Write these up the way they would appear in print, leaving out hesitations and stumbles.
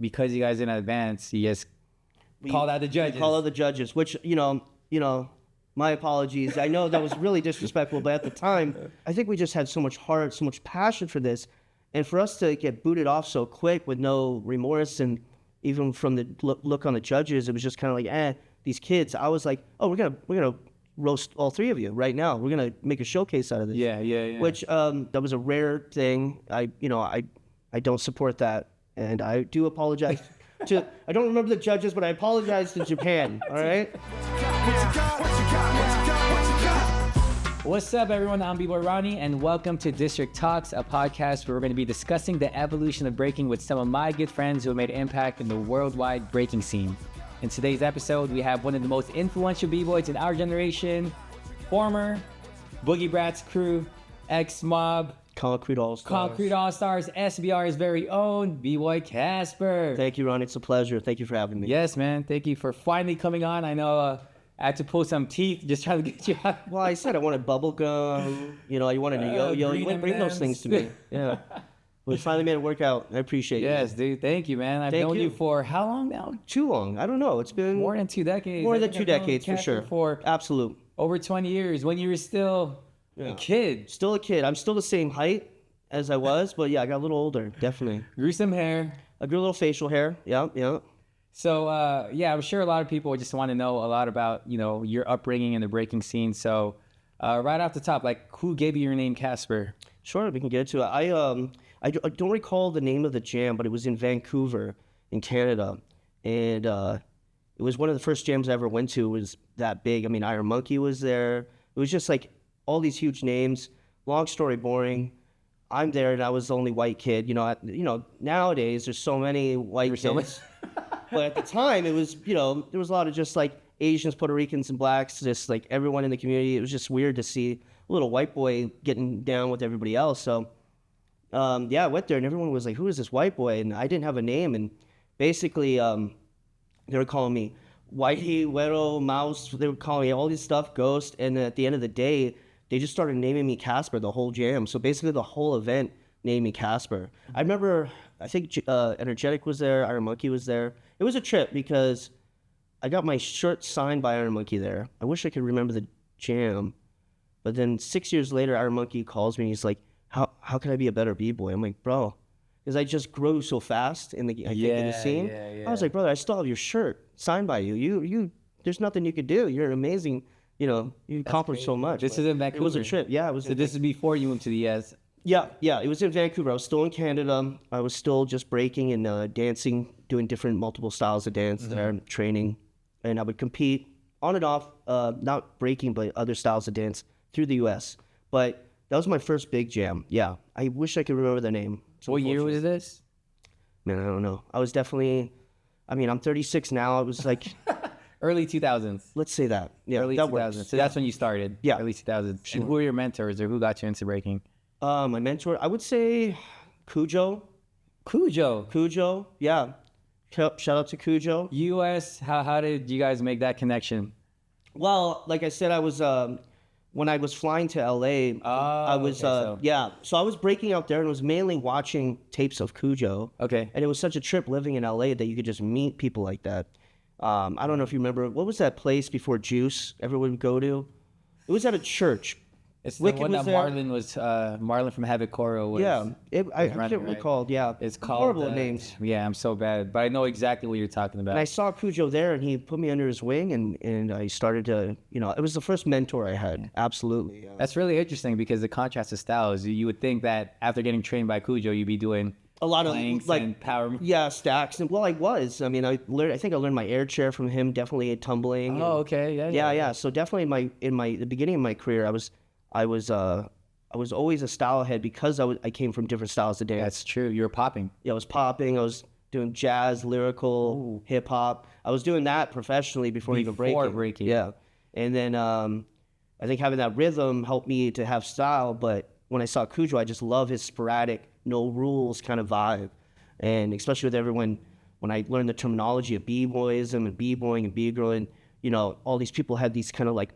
because you guys didn't advance, you just called out the judges. Call out the judges, which, my apologies. I know that was really disrespectful, but at the time, I think we just had so much heart, so much passion for this. And for us to get booted off so quick with no remorse, and even from the look on the judges, it was just kind of like, these kids. I was like, oh, we're gonna roast all three of you right now. We're gonna make a showcase out of this. Yeah. Which that was a rare thing. I don't support that, and I do apologize. I don't remember the judges, but I apologize to Japan. All right. What's up, everyone? I'm B-boy Ronnie, and welcome to District Talks, a podcast where we're going to be discussing the evolution of breaking with some of my good friends who have made an impact in the worldwide breaking scene. In today's episode, we have one of the most influential b-boys in our generation, former Boogie Bratz crew, ex-mob, Concrete All-Stars, SBR's very own Bboy Casper. Thank you, Ron. It's a pleasure. Thank you for having me. Yes, man. Thank you for finally coming on. I know I had to pull some teeth just trying to get you out. Well, I said I wanted bubble gum. You wanted a yo-yo. You wouldn't bring those things to me. Yeah. We finally made it work out. I appreciate it. Yes, dude. Thank you, man. I've known you for how long now? Too long. I don't know. It's been more than 2 decades. More than 2 decades for sure. For absolute. Over 20 years when you were still a kid. Still a kid. I'm still the same height as I was, but yeah, I got a little older. Definitely. Grew some hair. I grew a little facial hair. Yeah. So, I'm sure a lot of people just want to know a lot about, your upbringing in the breaking scene. So, right off the top, who gave you your name, Casper? Sure, we can get to it. I don't recall the name of the jam, but it was in Vancouver, in Canada. And it was one of the first jams I ever went to. It was that big. I mean, Iron Monkey was there. It was just like all these huge names. Long story, boring. I'm there, and I was the only white kid. Nowadays, there's so many white kids. But at the time, it was, there was a lot of just like Asians, Puerto Ricans, and blacks, just like everyone in the community. It was just weird to see a little white boy getting down with everybody else. So, I went there, and everyone was like, who is this white boy? And I didn't have a name. And basically, they were calling me Whitey, Güero, Mouse. They were calling me all this stuff, Ghost. And at the end of the day, they just started naming me Casper the whole jam. So basically, the whole event named me Casper. I remember, I think Energetic was there, Iron Monkey was there. It was a trip because I got my shirt signed by Iron Monkey there. I wish I could remember the jam. But then 6 years later, Iron Monkey calls me and he's like, how can I be a better b-boy? I'm like, bro, because I just grew so fast in the scene. Yeah. I was like, brother, I still have your shirt signed by you. You there's nothing you could do. You're amazing. You accomplished so much. This is in Vancouver. It was a trip. Yeah, it was. So this is before you went to the US. Yeah, it was in Vancouver. I was still in Canada. I was still just breaking and dancing, doing different multiple styles of dance there, training. And I would compete on and off, not breaking, but other styles of dance through the US. But that was my first big jam. Yeah, I wish I could remember the name. What year was this? Man, I don't know. I was definitely, I'm 36 now. I was like... Early 2000s. Let's say that. Yeah, early that 2000s. Works. So that's when you started. Yeah. Early 2000s. Sure. And who were your mentors, or who got you into breaking? My mentor, I would say Kujo. Kujo, yeah. Shout out to Kujo. US, how did you guys make that connection? Well, like I said, I was, when I was flying to LA, I was, so I was breaking out there and was mainly watching tapes of Kujo. Okay. And it was such a trip living in LA that you could just meet people like that. I don't know if you remember, what was that place before Juice everyone would go to? It was at a church. It's the one that Marlon from Havoc Coro was. Yeah, I can't recall. Yeah, it's called horrible names. Yeah, I'm so bad, but I know exactly what you're talking about. And I saw Kujo there, and he put me under his wing, and I started to, it was the first mentor I had. Absolutely. Yeah. That's really interesting because the contrast of styles. You would think that after getting trained by Kujo, you'd be doing a lot of and power. Yeah, stacks. And well, I was. I mean, I think I learned my air chair from him. Definitely tumbling. Oh, okay. Yeah. So definitely in the beginning of my career, I was always a style head because I came from different styles of dance. That's true. You were popping. Yeah, I was popping. I was doing jazz, lyrical, hip hop. I was doing that professionally before even breaking. Yeah, and then I think having that rhythm helped me to have style. But when I saw Kujo, I just love his sporadic, no rules kind of vibe, and especially with everyone. When I learned the terminology of b-boyism and b-boying and b-girling, all these people had these kind of like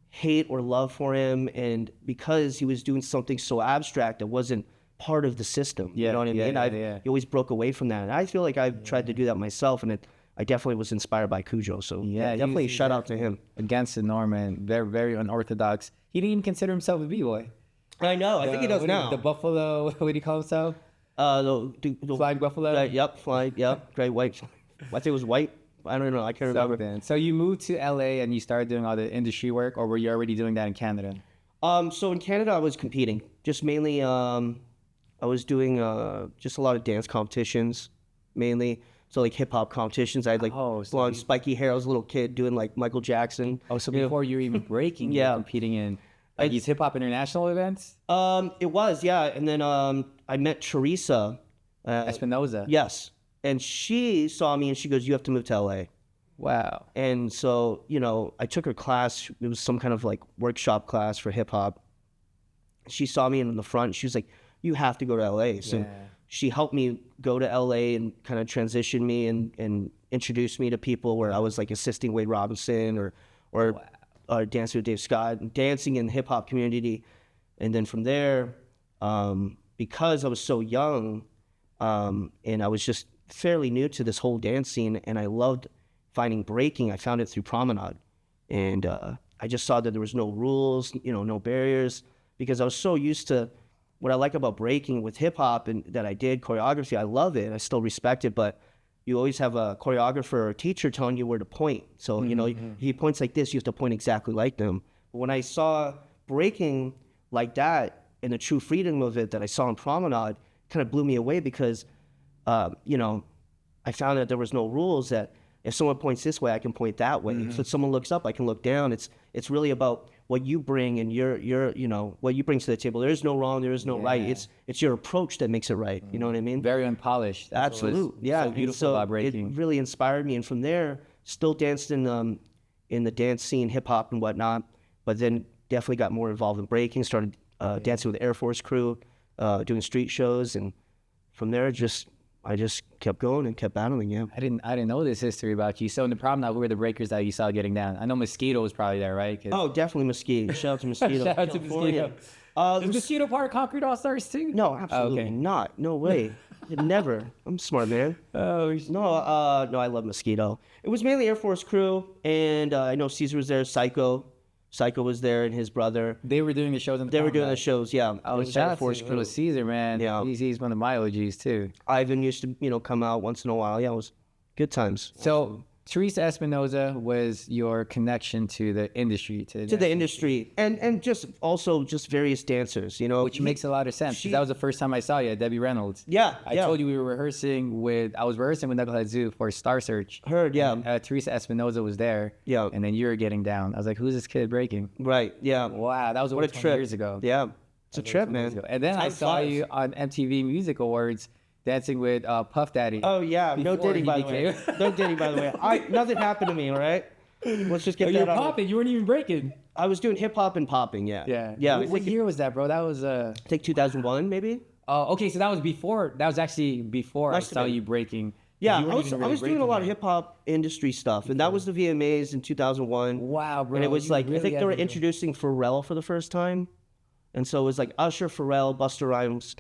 hate or love for him, and because he was doing something so abstract that wasn't part of the system. You know what I mean? You always broke away from that. And I feel like I've tried to do that myself, and I definitely was inspired by Kujo. So definitely shout out to him. Against the norm, and very, very unorthodox. He didn't even consider himself a B-boy. I know. I think he does now. The buffalo, what do you call himself? The Flying buffalo? Yep, flying, yep. Great white. I think it was white. I don't know. I can't remember. So you moved to LA and you started doing all the industry work, or were you already doing that in Canada? So in Canada, I was competing. Just mainly, I was doing just a lot of dance competitions, mainly. So like hip hop competitions. I had like blonde, spiky hair. I was a little kid doing like Michael Jackson. Oh, so before you were even breaking, you were competing in these hip hop international events? It was, yeah. And then I met Teresa Espinoza. Yes. And she saw me and she goes, "You have to move to LA." Wow. And so, I took her class. It was some kind of like workshop class for hip hop. She saw me in the front. She was like, "You have to go to LA." So she helped me go to LA and kind of transition me and introduce me to people where I was like assisting Wade Robinson or dancing with Dave Scott, and dancing in the hip hop community. And then from there, because I was so young and I was just fairly new to this whole dance scene, and I loved finding breaking. I found it through Promenade, and I just saw that there was no rules, no barriers, because I was so used to what I like about breaking with hip hop, and that I did choreography. I love it. I still respect it, but you always have a choreographer or a teacher telling you where to point. So, he points like this, you have to point exactly like them. But when I saw breaking like that and the true freedom of it that I saw in Promenade, kind of blew me away, because I found that there was no rules, that if someone points this way, I can point that way. So if someone looks up, I can look down. It's really about what you bring and your what you bring to the table. There is no wrong, there is no right. It's your approach that makes it right. You know what I mean? Very unpolished. Absolutely. Yeah. So beautiful about breaking. It really inspired me, and from there, still danced in the dance scene, hip hop and whatnot. But then definitely got more involved in breaking. Started dancing with the Air Force crew, doing street shows, and from there I just kept going and kept battling. Yeah. I didn't know this history about you. So in the Promenade, who were the breakers that you saw getting down? I know Mosquito was probably there, right? Oh, definitely Mosquito. Shout out to Mosquito. Shout out to Mosquito. Is Mosquito part of Concrete All Stars too? No, absolutely not. No way. Never. I'm a smart man. No, I love Mosquito. It was mainly Air Force crew, and I know Caesar was there. Psycho was there, and his brother. They were doing the shows in the They were doing the shows, yeah. Oh, shout out to little Caesar, man. Yeah. He's one of my OGs too. Ivan used to, come out once in a while. Yeah, it was good times. So Teresa Espinoza was your connection to the industry, to the industry, and just also just various dancers, which makes a lot of sense. That was the first time I saw you at Debbie Reynolds. Yeah, I told you I was rehearsing with Knucklehead Zoo for Star Search. Teresa Espinoza was there. Yeah, and then you were getting down. I was like, who's this kid breaking? Right. Yeah. Wow, that was over 20 years ago. Yeah, it's a trip, man. And then I saw you on MTV Music Awards, dancing with Puff Daddy. Oh yeah, no Diddy by the way. No Diddy by the way. Nothing happened to me, all right? Let's just get that out. You were popping. You weren't even breaking. I was doing hip hop and popping. Yeah. What year was that, bro? That was I think 2001, maybe. Oh, okay. So that was before. That was actually before I saw you breaking. Yeah, I was doing a lot of hip hop industry stuff, and that was the VMAs in 2001. Wow, bro. And it was like, I think they were introducing Pharrell for the first time, and so it was like Usher, Pharrell, Busta Rhymes,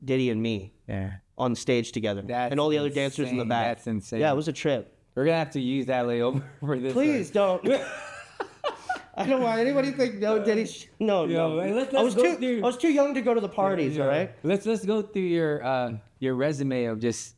Diddy, and me. Yeah. On stage together, and all the other dancers in the back. That's insane. Yeah, it was a trip. We're gonna have to use that layover for this. Please don't. I don't want anybody to think no, Diddy. No. I was too young to go to the parties. All right. Let's go through your resume of just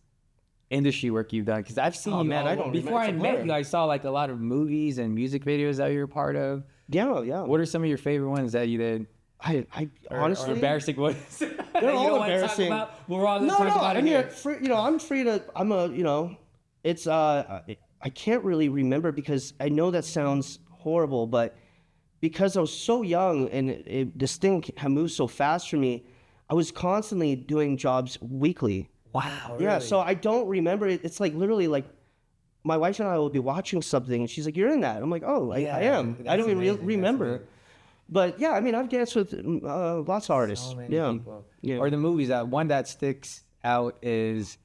industry work you've done, because I've seen. Oh man, I don't. Before I met you, I saw like a lot of movies and music videos that you were part of. Yeah. What are some of your favorite ones that you did? I honestly, or embarrassing ones. They're all embarrassing. We're all talk about it here. I'm free to. I'm a. It's I can't really remember, because I know that sounds horrible, but because I was so young and this thing had moved so fast for me, I was constantly doing jobs weekly. Wow. Really? Yeah. So I don't remember it. It's like literally like my wife and I will be watching something, and she's like, "You're in that." I'm like, "Oh, I am." I don't even remember. But yeah, I mean, I've danced with lots of artists. So many people. Yeah. Or the movies. One that sticks out is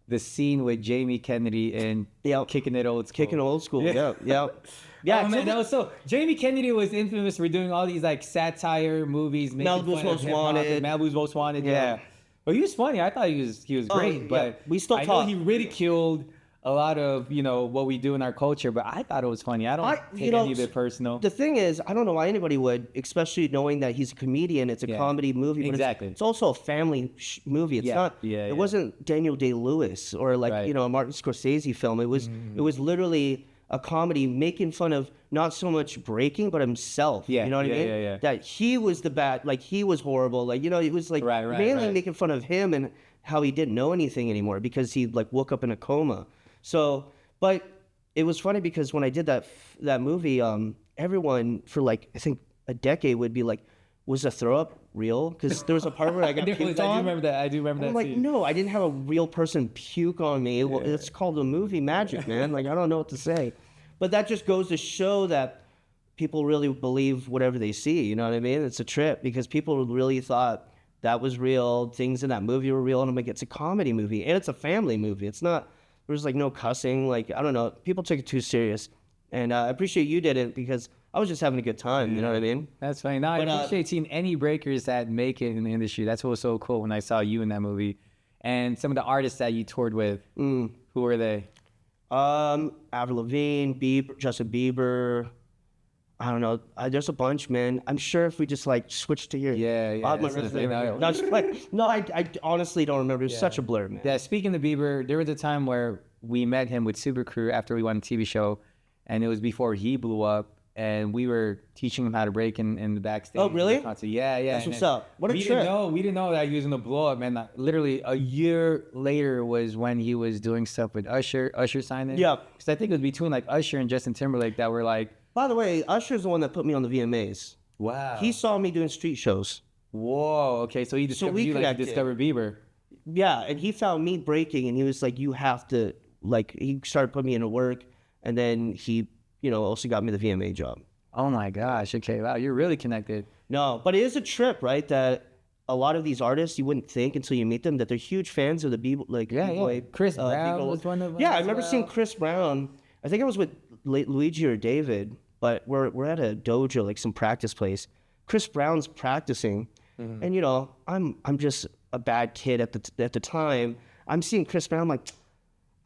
the scene with Jamie Kennedy in Kickin' It Old Skool. Kickin' Old Skool. Yeah. Oh man, that was so. Jamie Kennedy was infamous for doing all these like satire movies. Malibu's Most Wanted. Malibu's Most Wanted. Yeah. Well, he was funny. I thought he was great, yeah. but We still I talk. know he ridiculed a lot of what we do in our culture, but I thought it was funny. I don't take any of it personal. The thing is, I don't know why anybody would, especially knowing that he's a comedian. It's a comedy movie, but Exactly. it's also a family movie. It's not. It wasn't Daniel Day-Lewis or like a Martin Scorsese film. It was literally a comedy making fun of not so much breaking, but himself. Yeah, you know what I mean? Yeah. That he was the bad, like he was horrible. Like it was like mainly making fun of him and how he didn't know anything anymore because he like woke up in a coma. So, but it was funny because when I did that movie, everyone for like I think a decade would be like, "Was the throw up real?" Because there was a part where I got puked on. I do remember that. I'm like, scene. no, I didn't have a real person puke on me. Well, it's called a movie magic, man. Like I don't know what to say, but that just goes to show that people really believe whatever they see. You know what I mean? It's a trip because people really thought that was real. Things in that movie were real, and I'm like, it's a comedy movie and it's a family movie. It's not. There's like no cussing. Like I don't know. People took it too serious, and I appreciate you did it because I was just having a good time. You know what I mean? That's funny. No, I appreciate seeing any breakers that make it in the industry. That's what was so cool when I saw you in that movie, and some of the artists that you toured with. Who were they? Avril Lavigne, Justin Bieber. I don't know. There's a bunch, man. I'm sure if we just like switch to your I honestly don't remember. It was such a blur, man. Yeah. Speaking of Bieber, there was a time where we met him with Super Crew after we won a TV show, and it was before he blew up. And we were teaching him how to break in the backstage. Oh, really? Yeah. That's what's up. What a trip. We didn't know that he was gonna blow up, man. Literally a year later was when he was doing stuff with Usher. Usher signed it. Yeah. Because I think it was between like Usher and Justin Timberlake that were like. By the way, Usher's the one that put me on the VMAs. Wow. He saw me doing street shows. Whoa. Okay, so he discovered you like discovered Bieber. Yeah, and he found me breaking, and he was like, "You have to." Like, he started putting me into work, and then he, also got me the VMA job. Oh my gosh. Okay. Wow. You're really connected. No, but it is a trip, right? That a lot of these artists, you wouldn't think until you meet them that they're huge fans of the B-boy. Chris Brown was one of them. Yeah, I remember seeing Chris Brown. I think I was with Luigi or David. But we're at a dojo, like some practice place. Chris Brown's practicing, and I'm just a bad kid at the time. I'm seeing Chris Brown,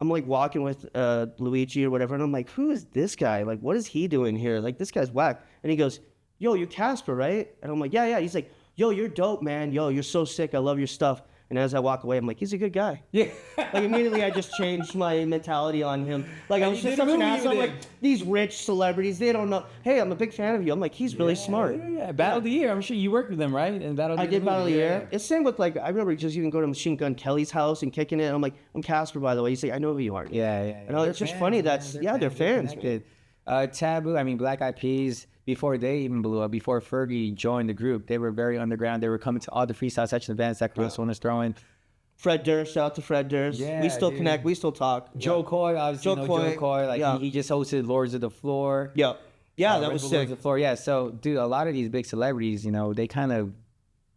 I'm like walking with Luigi or whatever, and I'm like, who is this guy? Like, what is he doing here? Like, this guy's whack. And he goes, "Yo, you're Casper, right?" And I'm like, yeah. He's like, "Yo, you're dope, man. Yo, you're so sick. I love your stuff." And as I walk away, I'm like, he's a good guy. Yeah. Like, immediately I just changed my mentality on him. Like, I was just such an asshole. Like, these rich celebrities, they don't know. Hey, I'm a big fan of you. I'm like, he's really smart. Yeah. Battle of the Year. I'm sure you worked with him, right? And I did Battle of the Year. It's same with, like, I remember just even going to Machine Gun Kelly's house and kicking it. I'm like, "I'm Casper, by the way." He's like, "I know who you are." Yeah. And it's just funny. They're fans. Taboo, Black Eyed Peas, before they even blew up, before Fergie joined the group, they were very underground. They were coming to all the freestyle session events that Chris was throwing. Fred Durst, shout out to Fred Durst. We still connect. We still talk. Joe Coy, obviously. Joe Coy. Like, he just hosted Lords of the Floor. Yeah, that was sick. Lords of the Floor. Yeah, so, dude, a lot of these big celebrities, they kind of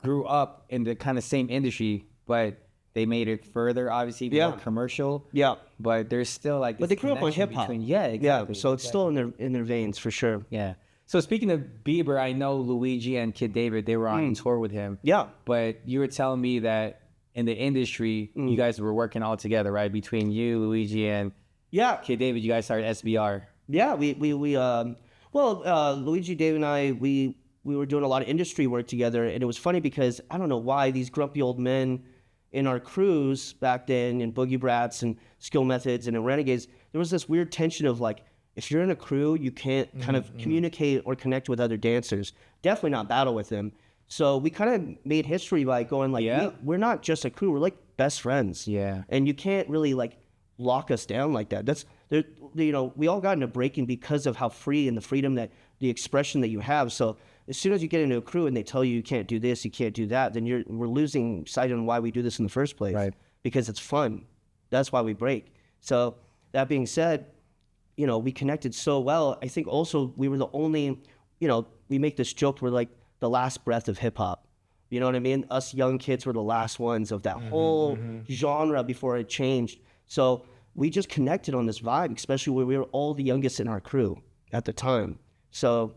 grew up in the kind of same industry, but they made it further, obviously, more commercial. Yeah. But there's still, like, this But they grew up on hip-hop. Yeah, exactly. Yeah, so it's still in their veins, for sure. Yeah. So speaking of Bieber, I know Luigi and Kid David, they were on tour with him. Yeah. But you were telling me that in the industry, you guys were working all together, right? Between you, Luigi, and Kid David, you guys started SBR. Yeah, Luigi, David, and I, we were doing a lot of industry work together, and it was funny because I don't know why these grumpy old men in our crews back then, in Boogie Brats and Skill Methods and in Renegades, there was this weird tension of like, if you're in a crew, you can't kind of communicate or connect with other dancers. Definitely not battle with them. So we kind of made history by going like, we're not just a crew, we're like best friends. Yeah. And you can't really like lock us down like that. We all got into breaking because of how free and the freedom that the expression that you have. So as soon as you get into a crew and they tell you can't do this, you can't do that, then we're losing sight on why we do this in the first place. Right. Because it's fun. That's why we break. So that being said, we connected so well. I think also we were the only, we make this joke, we're like the last breath of hip hop. You know what I mean? Us young kids were the last ones of that whole genre before it changed. So we just connected on this vibe, especially when we were all the youngest in our crew at the time. So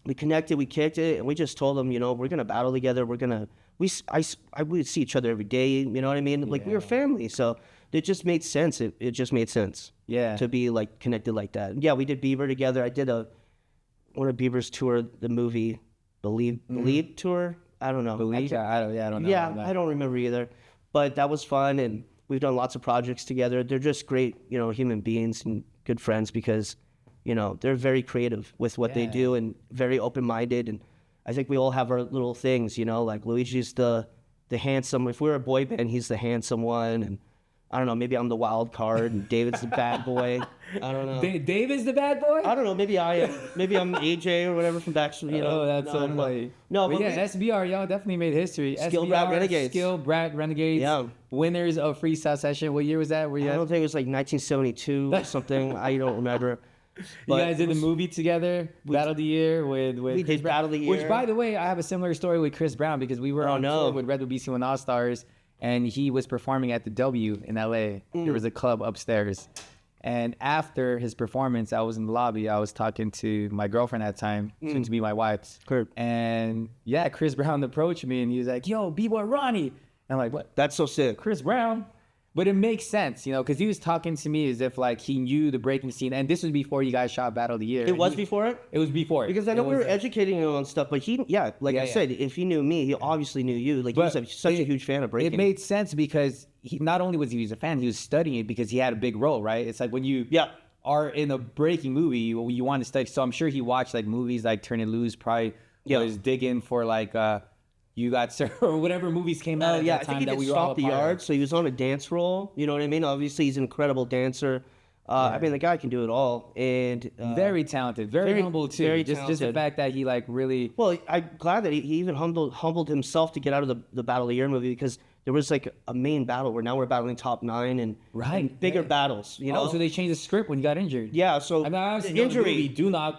we connected, we kicked it, and we just told them, we're going to battle together. We're going to I would see each other every day. You know what I mean? Like we were family, so it just made sense. It just made sense. Yeah. To be like connected like that. Yeah, we did Bieber together. I did one of Bieber's tour, the movie Believe tour. I don't know. Believe? I don't know. Yeah, I don't remember either. But that was fun, and we've done lots of projects together. They're just great, human beings and good friends because, they're very creative with what they do and very open-minded. And I think we all have our little things, like Luigi's the handsome. If we were a boy band, he's the handsome one, and I don't know, maybe I'm the wild card and David's the bad boy. I don't know. Dave is the bad boy? I don't know. Maybe I am. Maybe I'm AJ or whatever from Backstreet. Oh, that's so funny. No, but yeah, SBR, y'all definitely made history. Skill SBR, Brat Renegades. Skill Brat Renegades. Yeah. Winners of Freestyle Session. What year was that? I don't think it was like 1972 or something. I don't remember. You guys did the movie together, Battle of the Year with we did Battle of the Year. Which, by the way, I have a similar story with Chris Brown because we were on tour with Red Bull BC1 All Stars. And he was performing at the W in LA. There was a club upstairs. And after his performance, I was in the lobby. I was talking to my girlfriend at the time, soon to be my wife. Kurt. And yeah, Chris Brown approached me and he was like, yo, B-boy Ronnie. And I'm like, what? That's so sick. Chris Brown? But it makes sense, because he was talking to me as if like he knew the breaking scene. And this was before you guys shot Battle of the Year. It was before it? It was before. Because I know we were educating him on stuff, but I said, if he knew me, he obviously knew you. Like, he was such a huge fan of breaking. It made sense because not only was he a fan, he was studying it because he had a big role, right? It's like when you are in a breaking movie, you want to study. So I'm sure he watched like movies like Turn It Loose, probably was digging for like You Got Served or whatever movies came out at that time. I think he did Stomp the Yard, so he was on a dance role. You know what I mean? Obviously, he's an incredible dancer. I mean, the guy can do it all, and very talented, very humble too. Very just the fact that he like really. Well, I'm glad that he even humbled himself to get out of the Battle of the Year movie because there was like a main battle where now we're battling top 9 and bigger battles. Oh, so they changed the script when you got injured. Yeah, so I mean, I the injury. Dunock,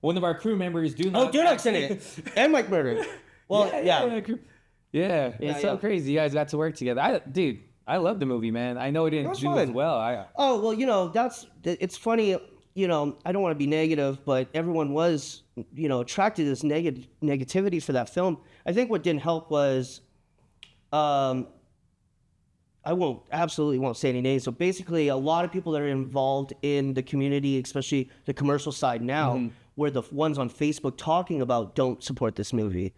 one of our crew members, Dunock. Oh, Dunock's in it, and Mike Murder. Well, yeah, it's so crazy. You guys got to work together. I love the movie, man. I know it didn't do as well. It's funny. I don't want to be negative, but everyone was, attracted to this negativity for that film. I think what didn't help was, I absolutely won't say any names. So basically, a lot of people that are involved in the community, especially the commercial side now, were the ones on Facebook talking about don't support this movie.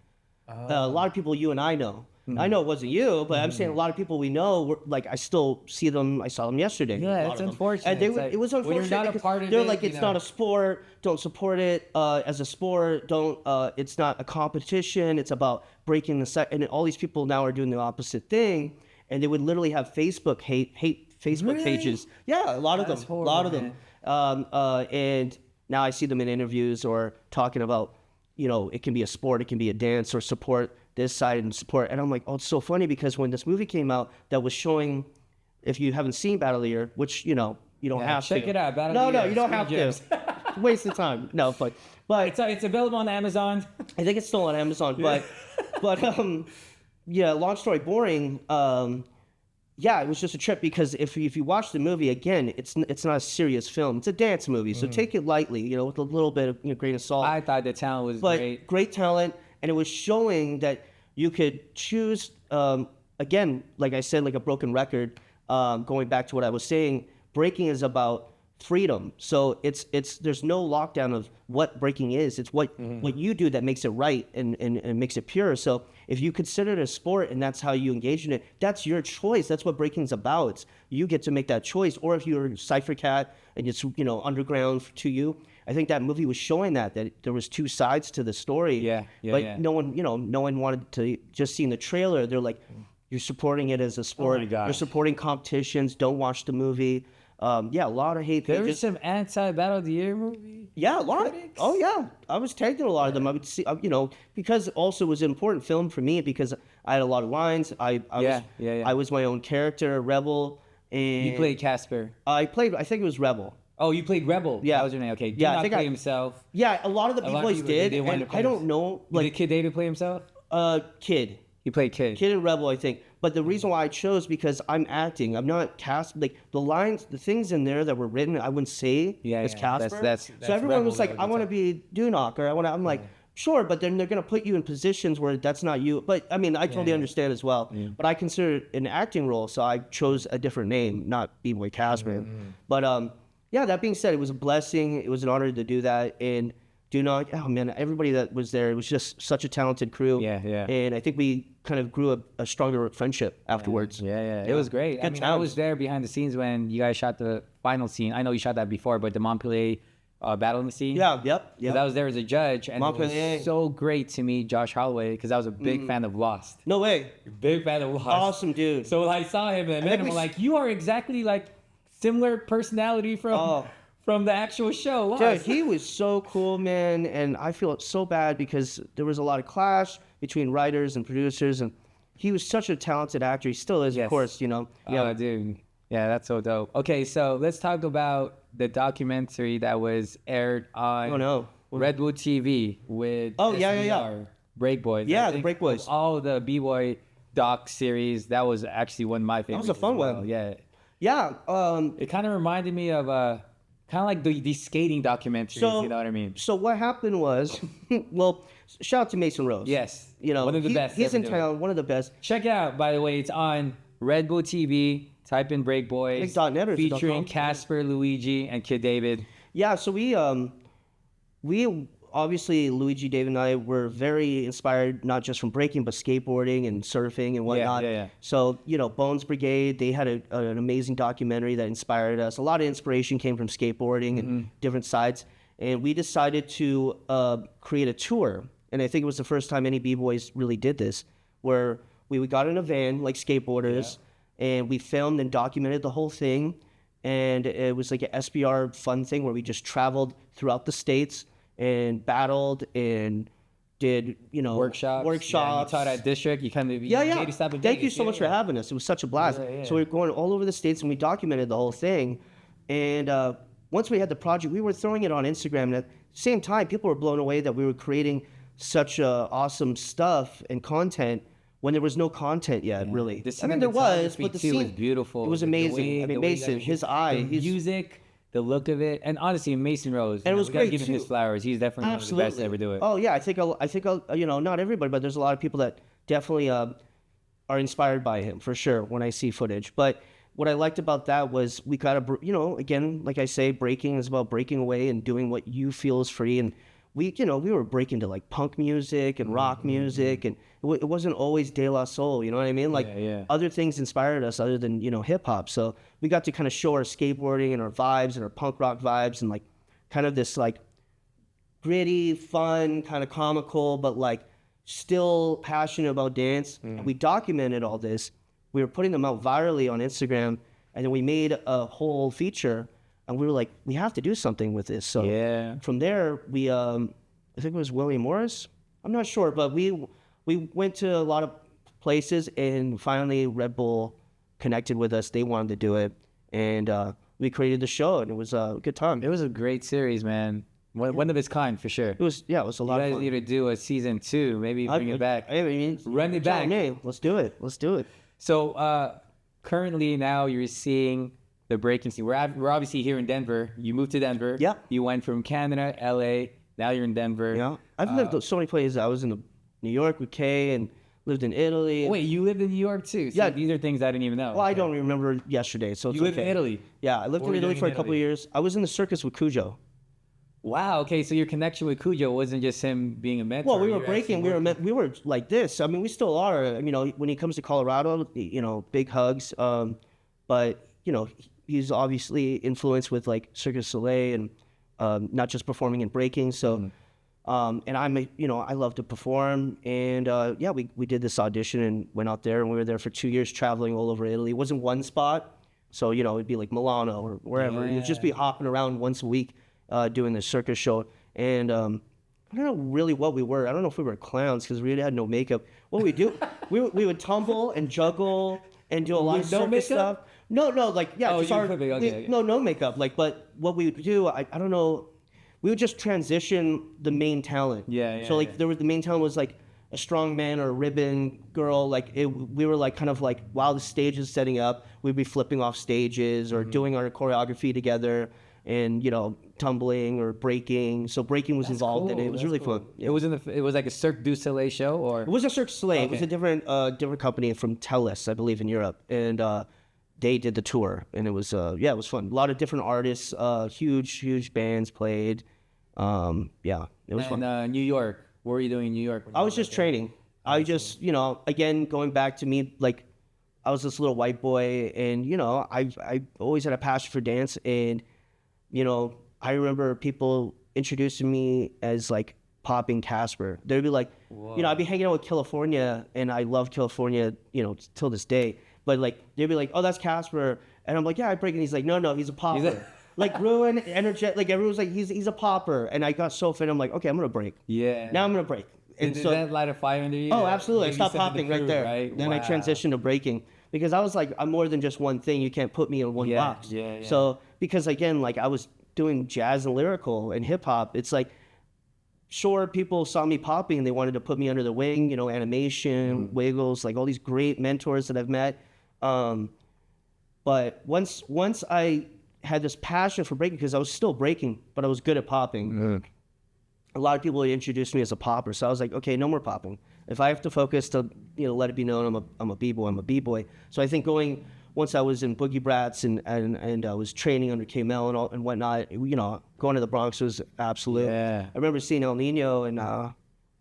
A lot of people you and I know. I know it wasn't you, but I'm saying a lot of people we know, I still see them. I saw them yesterday. Yeah, it's unfortunate. And it was unfortunate. When you're not a part of they're it, like, it's not a sport. Don't support it as a sport. Don't. It's not a competition. It's about breaking the set. And all these people now are doing the opposite thing. And they would literally have Facebook hate Facebook pages. Yeah, a lot of them. Horrible, a lot of them. And now I see them in interviews or talking about, it can be a sport, it can be a dance, or support this side and support. And I'm like, oh, it's so funny because when this movie came out that was showing, if you haven't seen Battle of the Year, which, you don't have to. Check it out, Battle of the Year. No, you don't have to. Waste of time. No, but it's available on Amazon. I think it's still on Amazon, but long story boring. It was just a trip because if you watch the movie again, it's not a serious film. It's a dance movie, so take it lightly, with a little bit of grain of salt. I thought the talent was great. Great talent, and it was showing that you could choose. Again, like I said, like a broken record. Going back to what I was saying, breaking is about freedom. So there's no lockdown of what breaking is. It's what you do that makes it right and makes it pure. So if you consider it a sport and that's how you engage in it, that's your choice. That's what breaking's about. You get to make that choice. Or if you're a Cypher Cat and it's underground to you, I think that movie was showing that there was two sides to the story. No one wanted to just see in the trailer. They're like, you're supporting it as a sport. Oh my gosh. You're supporting competitions. Don't watch the movie. A lot of hate. There was some anti-Battle of the Year movie. Yeah, a lot. Oh yeah, I was tagging a lot of them. I would see, because also it was an important film for me because I had a lot of lines. I was my own character, Rebel, and you played Casper. I think it was Rebel. Oh, you played Rebel. Yeah, that was your name. Okay, I think play himself. Yeah, a lot of the B-boys did, and I don't know. Did Kid David play himself? Kid. He played Kid. Kid and Rebel, I think. But the reason why I chose because I'm acting. I'm not cast. Like the lines, the things in there that were written, I wouldn't say as Casper. That's so everyone Rebel was like, I want to be Dunock, or I'm like, Sure, but then they're gonna put you in positions where that's not you. But I mean, I totally understand as well. But I consider it an acting role, so I chose a different name, not B-boy Casper. But yeah. That being said, it was a blessing. It was an honor to do that, and oh man, everybody that was there, it was just such a talented crew. Yeah. And I think we kind of grew a stronger friendship afterwards. Yeah. It was great. I mean, I was there behind the scenes when you guys shot the final scene. I know you shot that before, but the Montpellier battling scene. Yeah. Yep. I was there as a judge, and Montpellier. it was so great to meet Josh Holloway because I was a big fan of Lost. No way. Big fan of Lost. Awesome dude. So I saw him and met him. I'm like, you are exactly like similar personality from the actual show. Lost. Dude, he was so cool, man, and I feel so bad because there was a lot of clash between writers and producers, and he was such a talented actor. He still is, of course, you know. Oh, dude. Yeah, that's so dope. Okay, so let's talk about the documentary that was aired on Redwood TV with Break Boys. Yeah, the Break Boys. All the B-boy doc series. That was actually one of my favorites. That was a fun one. Yeah. Yeah. It kind of reminded me of kind of like the skating documentaries. You know what I mean? So what happened was, well, shout out to Mason Rose. Yes. You know, one of the best. He's in town. One of the best. Check it out, by the way. It's on Redwood TV. Type in Break Boys, featuring Casper, Luigi, and Kid David. Yeah, so we obviously, Luigi, David, and I were very inspired, not just from breaking, but skateboarding and surfing and whatnot. Yeah. So, you know, Bones Brigade, they had an amazing documentary that inspired us. A lot of inspiration came from skateboarding and different sides. And we decided to create a tour. And I think it was the first time any B-boys really did this, where we got in a van like skateboarders. Yeah. And we filmed and documented the whole thing. And it was like an SBR fun thing where we just traveled throughout the states and battled and did, you know, workshops. Yeah, you taught at District. You kind of Thank you so much for having us. It was such a blast. So we were going all over the states and we documented the whole thing. And once we had the project, we were throwing it on Instagram. And at the same time, people were blown away that we were creating such awesome stuff and content when there was no content yet, really. I mean, there was, but the scene was beautiful. It was amazing. I mean, Mason, his eye, his music, the look of it, and honestly, Mason Rose. And it was great. Give him his flowers. He's definitely one of the best to ever do it. Oh yeah, I think you know, not everybody, but there's a lot of people that definitely are inspired by him for sure when I see footage. But what I liked about that was we got to, you know, again, like I say, breaking is about breaking away and doing what you feel is free. And we were breaking to like punk music and rock music, and it wasn't always De La Soul, you know what I mean? Like other things inspired us other than, you know, hip hop. So we got to kind of show our skateboarding and our vibes and our punk rock vibes and like kind of this like gritty, fun, kind of comical, but like still passionate about dance. And we documented all this. We were putting them out virally on Instagram, and then we made a whole feature. And we were like, we have to do something with this. So from there, we, I think it was William Morris. I'm not sure, but we went to a lot of places, and finally Red Bull connected with us. They wanted to do it, and we created the show, and it was a good time. It was a great series, man. One of its kind, for sure. It was a lot of fun. You guys need to do a season 2, maybe bring it back. I mean, run it back. Hey, let's do it. So currently now you're seeing the breaking scene. We're obviously here in Denver. You moved to Denver. Yeah. You went from Canada, LA. Now you're in Denver. Yeah. I've lived so many places. I was in New York with Kay and lived in Italy. Wait, you lived in New York too? So these are things I didn't even know. Well, I don't remember yesterday, so it's You lived in Italy? Yeah, I lived in Italy for a couple of years. I was in the circus with Kujo. Wow. Okay, so your connection with Kujo wasn't just him being a mentor. Well, we were breaking. We were like this. I mean, we still are. You know, when he comes to Colorado, you know, big hugs. But you know, he's obviously influenced with like Circus Soleil and not just performing and breaking. So, and I love to perform. And we did this audition and went out there, and we were there for 2 years, traveling all over Italy. It wasn't one spot, so you know, it'd be like Milano or wherever. It'd just be hopping around once a week. Doing the circus show, and I don't know really what we were. I don't know if we were clowns because we really had no makeup. What we do, we would tumble and juggle and do a lot of circus stuff. No, like no makeup. Like, but what we would do, I don't know. We would just transition the main talent. So like the main talent was like a strong man or a ribbon girl. Like we were like kind of like while the stage is setting up, we'd be flipping off stages or doing our choreography together. and tumbling or breaking. So breaking was involved in it. It was really fun. It was it was like a Cirque du Soleil show, or It was a Cirque du Soleil. Okay. It was a different company from Tellus, I believe, in Europe, and they did the tour, and it was it was fun. A lot of different artists, huge bands played. It was fun. New York. What were you doing in New York? I was just training. I just, again, going back to me, like, I was this little white boy, and, I always had a passion for dance, and, I remember people introducing me as, like, popping Casper. They'd be like, I'd be hanging out with California, and I love California, till this day, but, like, they'd be like, oh, that's Casper, and I'm like, yeah, I break, and he's like, no, he's a popper. Like, ruin, energetic, like, everyone's like, he's a popper, and I got so fit, I'm like, okay, I'm gonna break. Yeah. Now I'm gonna break. And Did that light a fire under you? Oh, absolutely. I Maybe stopped something to popping right prove, there. right? Then I Wow. transitioned to breaking because I was like, I'm more than just one thing. You can't put me in one box. Yeah. So, because again, like I was doing jazz and lyrical and hip hop, it's like, sure, people saw me popping and they wanted to put me under the wing, animation, Wiggles, like all these great mentors that I've met. But once I had this passion for breaking, because I was still breaking, but I was good at popping. A lot of people introduced me as a popper, so I was like, okay, no more popping. If I have to focus to, let it be known I'm a b-boy, I'm a b-boy. So I think once I was in Boogie Brats and I was training under K-Mel and whatnot, going to the Bronx was absolute. Yeah. I remember seeing El Nino, and I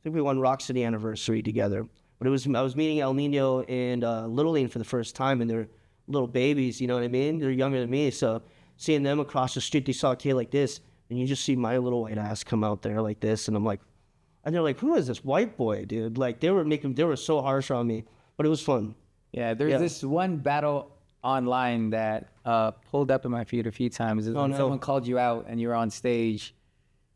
think we won Rock City Anniversary together. But I was meeting El Nino and Little Lean for the first time, and they're little babies, you know what I mean? They're younger than me, so seeing them across the street, they saw a kid like this, and you just see my little white ass come out there like this, and I'm like, and they're like, who is this white boy, dude? Like, they were so harsh on me, but it was fun. Yeah, there's this one battle online that pulled up in my feed a few times. When someone called you out and you were on stage,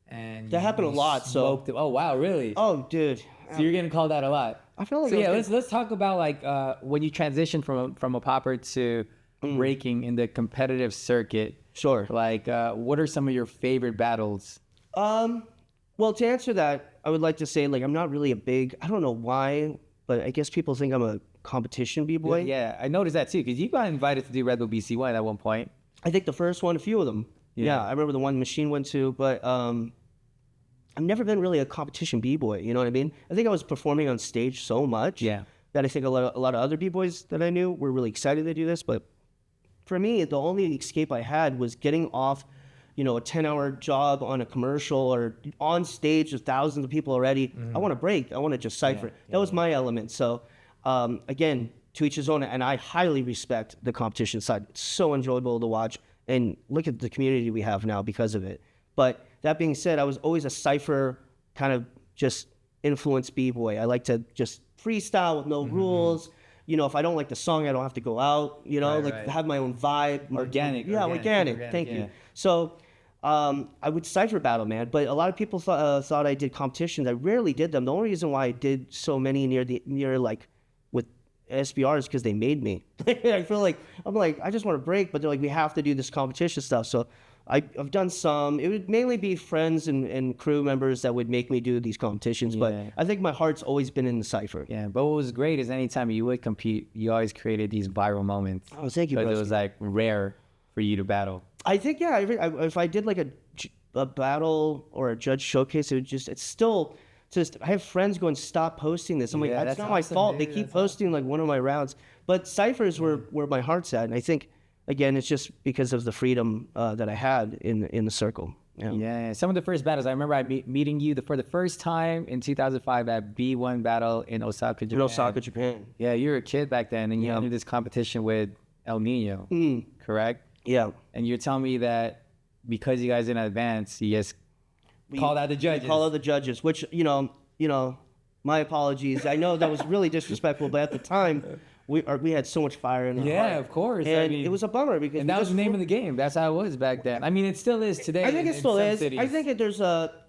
and That happened a lot, so. Oh wow, really? Oh, dude. So you're getting called out a lot. I feel like. So yeah, let's talk about like when you transitioned from a popper to breaking in the competitive circuit. Sure. Like, what are some of your favorite battles? Well, to answer that, I would like to say, like, I'm not really I don't know why, but I guess people think I'm a competition b-boy. Yeah, I noticed that too, because you got invited to do Red Bull BC1 at one point. I think the first one, a few of them. Yeah, I remember the one Machine went to, but I've never been really a competition b-boy, you know what I mean? I think I was performing on stage so much that I think a lot of other b-boys that I knew were really excited to do this, but for me, the only escape I had was getting off, a 10-hour job on a commercial or on stage with thousands of people already. I want to break. I want to just cipher. That was my element. So, again, to each his own, and I highly respect the competition side. It's so enjoyable to watch, and look at the community we have now because of it. But that being said, I was always a cipher kind of just influenced b-boy. I like to just freestyle with no rules. If I don't like the song, I don't have to go out, have my own vibe. Organic. Thank you. So I would cipher battle, man. But a lot of people thought I did competitions. I rarely did them. The only reason why I did so many near like with SBR is because they made me. I feel like, I just want to break, but they're like, we have to do this competition stuff. So I've done some. It would mainly be friends and crew members that would make me do these competitions, but I think my heart's always been in the cipher. Yeah, but what was great is anytime you would compete, you always created these viral moments. Oh, thank you, because it was like rare for you to battle. I think, if I did like a battle or a judge showcase, it's still just, I have friends going, stop posting this. I'm like, that's not my fault. Dude, they keep posting like one of my rounds, but ciphers were where my heart's at, and I think, again, it's just because of the freedom that I had in the circle. Yeah. Some of the first battles, I remember meeting you for the first time in 2005 at B1 battle in Osaka, Japan. Yeah, you were a kid back then, and you entered this competition with El Nino, correct? Yeah. And you're telling me that because you guys didn't advance, you just called out the judges. Call out the judges, which, my apologies. I know that was really disrespectful, but at the time, we had so much fire in our heart. Of course. And it was a bummer because that was the name of the game. That's how it was back then. I mean, it still is today. I think it still is. Cities. I think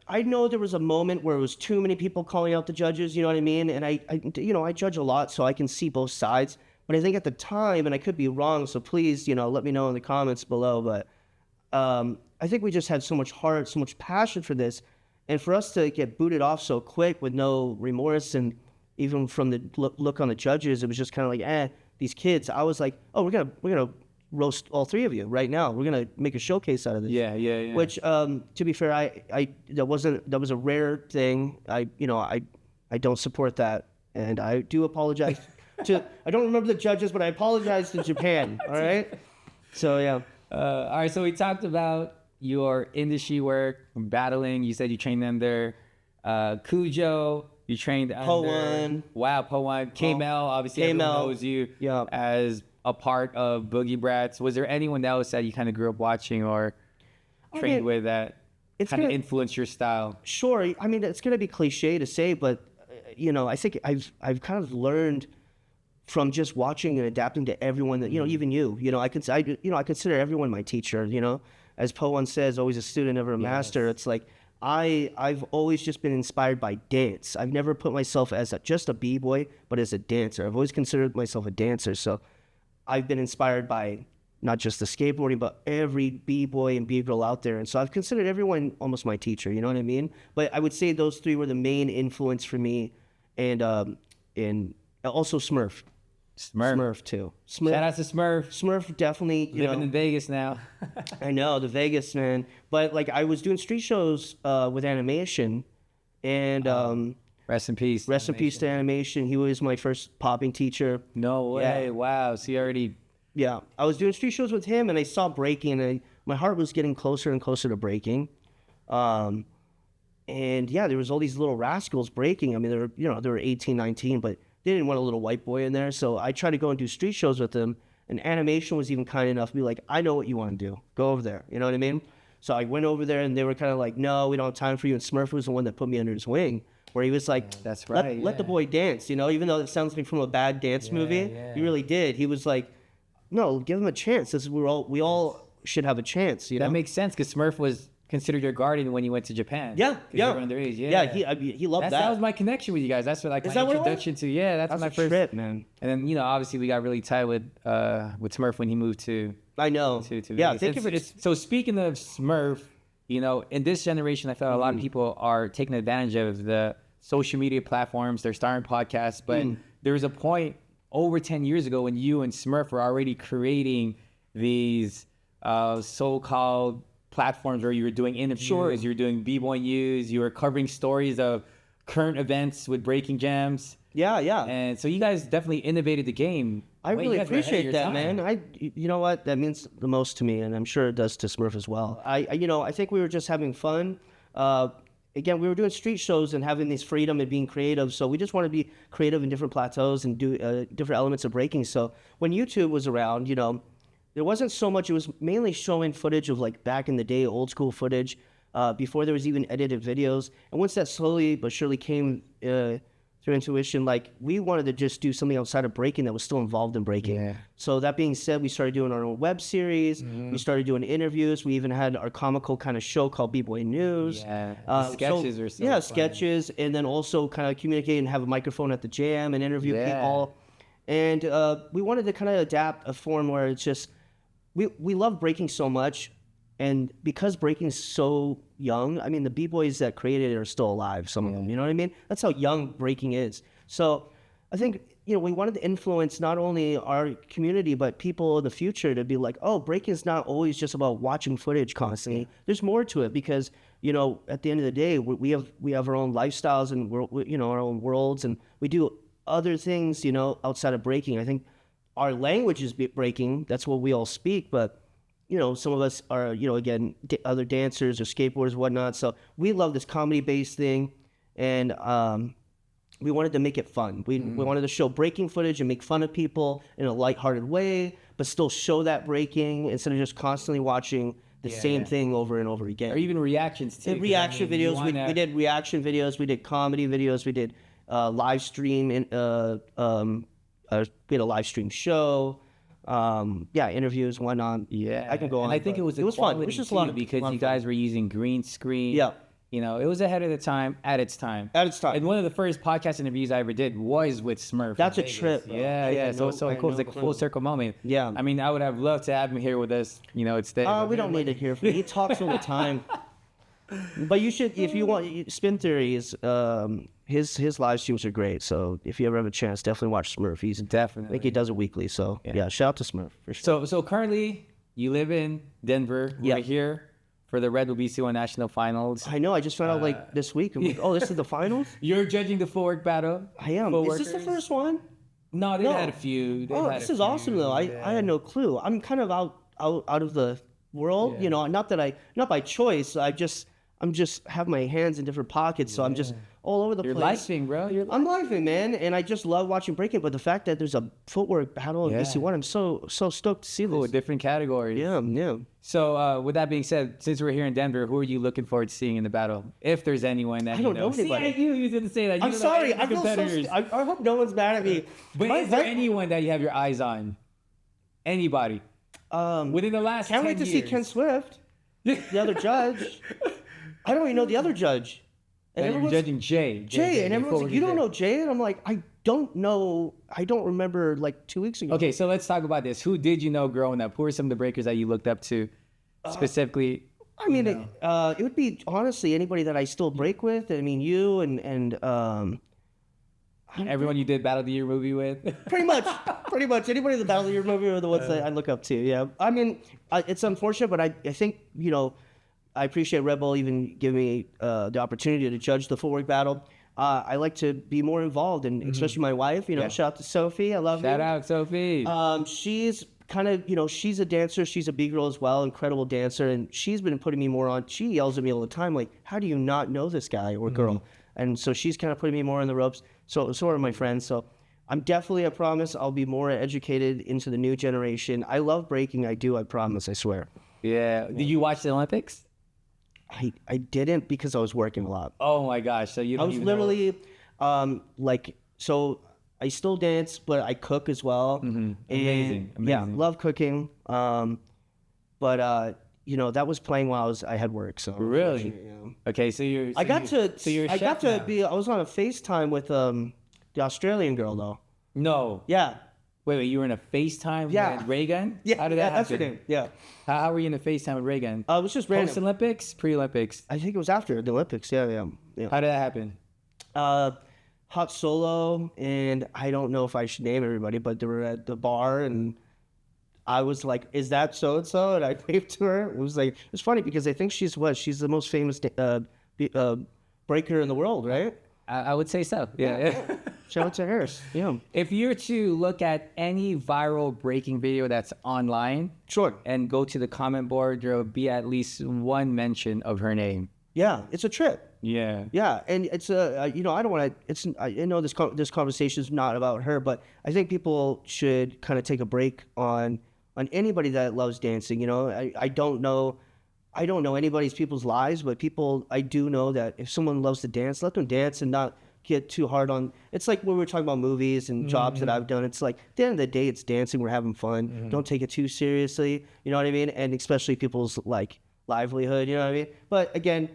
I know there was a moment where it was too many people calling out the judges. You know what I mean? And I judge a lot, so I can see both sides. But I think at the time, and I could be wrong, so please, let me know in the comments below. But I think we just had so much heart, so much passion for this, and for us to get booted off so quick with no remorse, and even from the look on the judges, it was just kind of like, these kids. I was like, oh, we're gonna roast all three of you right now. We're gonna make a showcase out of this. Yeah. Which, to be fair, that was a rare thing. I don't support that, and I do apologize I don't remember the judges, but I apologize to Japan. All right. So yeah. All right. So we talked about your industry work, battling. You said you trained under Kujo. You trained under Powan. Wow, Powan. K-Mel. Obviously, everyone knows you as a part of Boogie Brats. Was there anyone else that you kind of grew up watching or trained with that kind of influenced your style? Sure. I mean, it's gonna be cliche to say, but I think I've kind of learned from just watching and adapting to everyone that even you. I consider everyone my teacher. As Powan says, always a student, never a master. It's like I've always just been inspired by dance. I've never put myself as just a b-boy, but as a dancer. I've always considered myself a dancer. So I've been inspired by not just the skateboarding, but every b-boy and b-girl out there. And so I've considered everyone almost my teacher. You know what I mean? But I would say those three were the main influence for me, and also Smurf. Smurf too. Shout out to Smurf. Smurf definitely living in Vegas now. I know, the Vegas man. But like I was doing street shows with animation, and rest in peace. Rest in peace to animation. He was my first popping teacher. No way! Yeah. Wow. So you already. Yeah, I was doing street shows with him, and I saw breaking, and my heart was getting closer and closer to breaking. And yeah, there was all these little rascals breaking. I mean, they were 18, 19, but they didn't want a little white boy in there. So I tried to go and do street shows with them. And animation was even kind enough to be like, I know what you want to do. Go over there. You know what I mean? So I went over there, and they were kind of like, no, we don't have time for you. And Smurf was the one that put me under his wing, where he was like, that's right. Let the boy dance. Even though it sounds like from a bad dance movie, he really did. He was like, no, give him a chance. We all should have a chance. That makes sense, because Smurf was considered your guardian when you went to Japan. Yeah. He loved that. That was my connection with you guys. That's what my introduction to. Yeah, that's my first trip, man. And then obviously we got really tight with Smurf when he moved to. I know. To yeah, Vegas. So speaking of Smurf, in this generation, I feel a lot of people are taking advantage of the social media platforms. They're starting podcasts, but there was a point over 10 years ago when you and Smurf were already creating these so-called platforms where you were doing interviews, you were doing b-boy news, you were covering stories of current events with breaking jams. Yeah. And so you guys definitely innovated the game. I really appreciate that, man. You know what? That means the most to me, and I'm sure it does to Smurf as well. I think we were just having fun. Again, we were doing street shows and having this freedom and being creative. So we just wanted to be creative in different plateaus and do different elements of breaking. So when YouTube was around, there wasn't so much. It was mainly showing footage of like back in the day, old school footage, before there was even edited videos. And once that slowly but surely came through intuition, like we wanted to just do something outside of breaking that was still involved in breaking. Yeah. So that being said, we started doing our own web series. We started doing interviews. We even had our comical kind of show called B-boy News. Yeah, sketches or something. Yeah, sketches, and then also kind of communicate and have a microphone at the jam and interview people. And we wanted to kind of adapt a form where it's just, we love breaking so much, and because breaking is so young, I mean, the b-boys that created it are still alive, some of them, you know what I mean? That's how young breaking is. So I think, we wanted to influence not only our community, but people in the future to be like, oh, breaking is not always just about watching footage constantly. There's more to it, because, at the end of the day, we have our own lifestyles and, our own worlds, and we do other things, outside of breaking. I think our language is breaking. That's what we all speak, but some of us are, again, other dancers or skateboarders and whatnot. So we love this comedy-based thing, and we wanted to make it fun. We wanted to show breaking footage and make fun of people in a lighthearted way, but still show that breaking instead of just constantly watching the same thing over and over again. Or even reactions too. Reaction videos. We did reaction videos. We did comedy videos. We did live stream. We had a live stream show. Interviews, whatnot. Yeah, I can go on. And I think it was fun. It was just fun because you guys were using green screen. Yeah. It was ahead of the time, at its time. And one of the first podcast interviews I ever did was with Smurf. That's a trip. Bro. Yeah. So cool. It was like a full circle moment. Yeah. I mean, I would have loved to have him here with us. It's we don't need to hear from him. He talks all the time. But you should, if you want, Spin Theories, his live streams are great. So if you ever have a chance, definitely watch Smurf. He's Definitely. I think he does it weekly. So yeah, shout out to Smurf for sure. So currently you live in Denver. We're here for the Red Bull BC1 National Finals. I know. I just found out like this week. I'm like, oh, this is the finals. You're judging the footwork battle. I am. Is this the first one? No, they've had a few. This is awesome though. I had no clue. I'm kind of out of the world. You know, not by choice. I'm just have my hands in different pockets, so I'm just all over the place. You're lifing, bro. I'm lifing, man, and I just love watching breaking. But the fact that there's a footwork battle in BC1, I'm so stoked to see this. Cool, different categories. Yeah. So with that being said, since we're here in Denver, who are you looking forward to seeing in the battle? If there's anyone that I don't know anybody. See, you didn't say that. I'm sorry. I feel so. I hope no one's mad at me. But is there anyone that you have your eyes on? Anybody? Within the last 10 years. Can't wait to see Ken Swift, the other judge. I don't even know the other judge. And you're judging Jay, and everyone's like, you don't know Jay? And I'm like, I don't know. I don't remember like 2 weeks ago. Okay, so let's talk about this. Who did you know growing up? Who are some of the breakers that you looked up to specifically? I mean, it would be honestly anybody that I still break with. I mean, you and everyone you did Battle of the Year movie with. Pretty much anybody in the Battle of the Year movie are the ones that I look up to. Yeah, I mean, it's unfortunate, but I think I appreciate Red Bull even giving me the opportunity to judge the footwork battle. I like to be more involved, and especially my wife. Shout out to Sophie. I love you. Shout out Sophie. She's kind of, she's a dancer. She's a B-girl as well, incredible dancer, and she's been putting me more on. She yells at me all the time, like, "How do you not know this guy or girl?" And so she's kind of putting me more on the ropes. So are my friends. So I'm definitely, I promise, I'll be more educated into the new generation. I love breaking. I do. I promise. I swear. Yeah. Did you watch the Olympics? I didn't because I was working a lot. Oh my gosh! So you don't I was literally so I still dance, but I cook as well. Amazing. Yeah, love cooking. But that was playing while I had work. So really, okay. I was on a FaceTime with the Australian girl though. No. Yeah. Wait, you were in a FaceTime with Reagan? Yeah. How did that happen? That's her name. Yeah. How were you in a FaceTime with Reagan? It was just random. Post-Olympics? Pre-Olympics? I think it was after the Olympics. Yeah. How did that happen? Hot Solo, and I don't know if I should name everybody, but they were at the bar, and I was like, "Is that so-and-so?" And I waved to her. It was funny because I think she's the most famous breaker in the world, right? I would say so. Yeah. Shout out to her. Yeah. If you were to look at any viral breaking video that's online, sure, and go to the comment board, there will be at least one mention of her name. Yeah, it's a trip. Yeah. Yeah, and it's I don't want to. I know this conversation is not about her, but I think people should kind of take a break on anybody that loves dancing. I don't know people's lives, but I do know that if someone loves to dance, let them dance and not get too hard on. It's like when we're talking about movies and jobs that I've done. It's like at the end of the day, it's dancing. We're having fun. Don't take it too seriously. You know what I mean? And especially people's livelihood. You know what I mean? But again,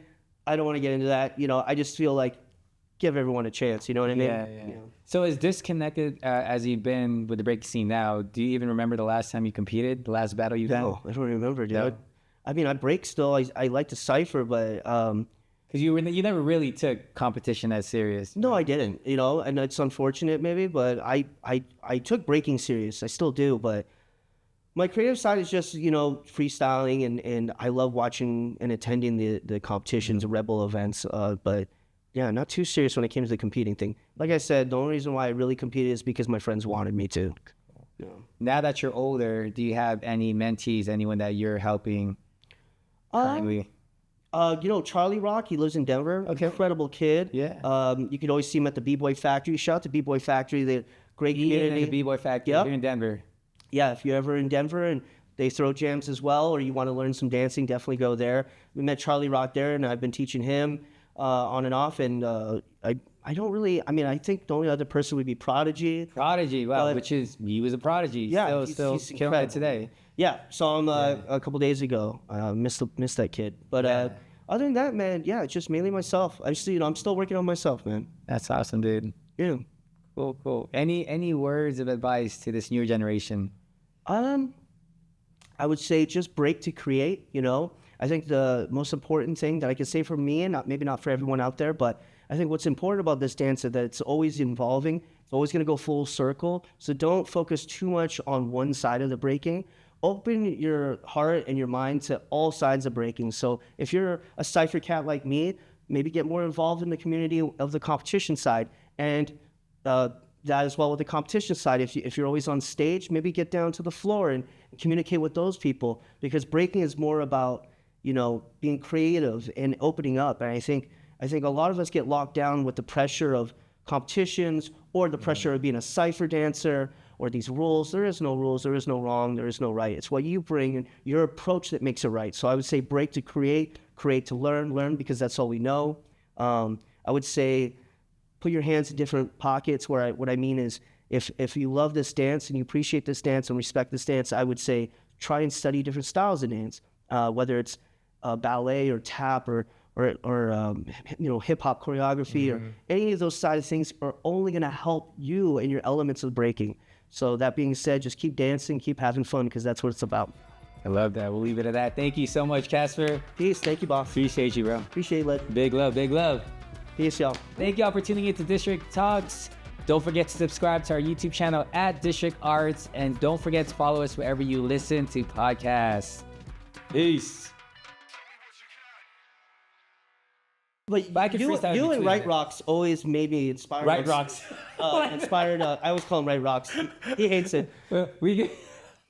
I don't want to get into that. I just feel like give everyone a chance. You know what I mean? Yeah. So as disconnected as you've been with the breaking scene now, do you even remember the last time you competed? The last battle you had? No, I don't remember, dude. No. I mean, I break still. I like to cipher, but because you never really took competition as serious. No, I didn't. And it's unfortunate maybe, but I took breaking serious. I still do, but my creative side is just freestyling, and I love watching and attending the competitions, the Rebel events. But yeah, not too serious when it came to the competing thing. Like I said, the only reason why I really competed is because my friends wanted me to. Yeah. Now that you're older, do you have any mentees, anyone that you're helping? Charlie Rock, he lives in Denver. Okay. Incredible kid. Yeah. You can always see him at the B-boy Factory. Shout out to B-boy Factory, the great community. The B-boy Factory here in Denver. Yeah, if you're ever in Denver and they throw jams as well, or you want to learn some dancing, definitely go there. We met Charlie Rock there, and I've been teaching him on and off. And I think the only other person would be Prodigy. Prodigy, wow, he was a prodigy. Yeah, still killing it today. Yeah, saw him a couple days ago. Missed that kid. But other than that, man, yeah, it's just mainly myself. I'm still working on myself, man. That's awesome, dude. Yeah. Cool. Any words of advice to this newer generation? I would say just break to create. I think the most important thing that I can say for me, and maybe not for everyone out there, but I think what's important about this dance is that it's always evolving. It's always going to go full circle. So don't focus too much on one side of the breaking. Open your heart and your mind to all sides of breaking. So if you're a cypher cat like me, maybe get more involved in the community of the competition side, and that as well with the competition side. If you're always on stage, maybe get down to the floor and communicate with those people, because breaking is more about, you know, being creative and opening up. And I think a lot of us get locked down with the pressure of competitions or the pressure of being a cypher dancer or these rules. There is no rules, there is no wrong, there is no right. It's what you bring and your approach that makes it right. So I would say break to create, create to learn because that's all we know. I would say put your hands in different pockets. What I mean is, if you love this dance and you appreciate this dance and respect this dance, I would say try and study different styles of dance, whether it's ballet or tap or you know, hip hop choreography or any of those side of things are only going to help you and your elements of breaking. So that being said, just keep dancing, keep having fun, because that's what it's about. I love that. We'll leave it at that. Thank you so much, Casper. Peace. Thank you, boss. Appreciate you, bro. Appreciate it. Big love, big love. Peace, y'all. Thank y'all for tuning in to District Talks. Don't forget to subscribe to our YouTube channel at District Arts, and don't forget to follow us wherever you listen to podcasts. Peace. But you and Right Rocks always made me inspired. Right Rocks. Inspired. I always call him Right Rocks. He hates it. We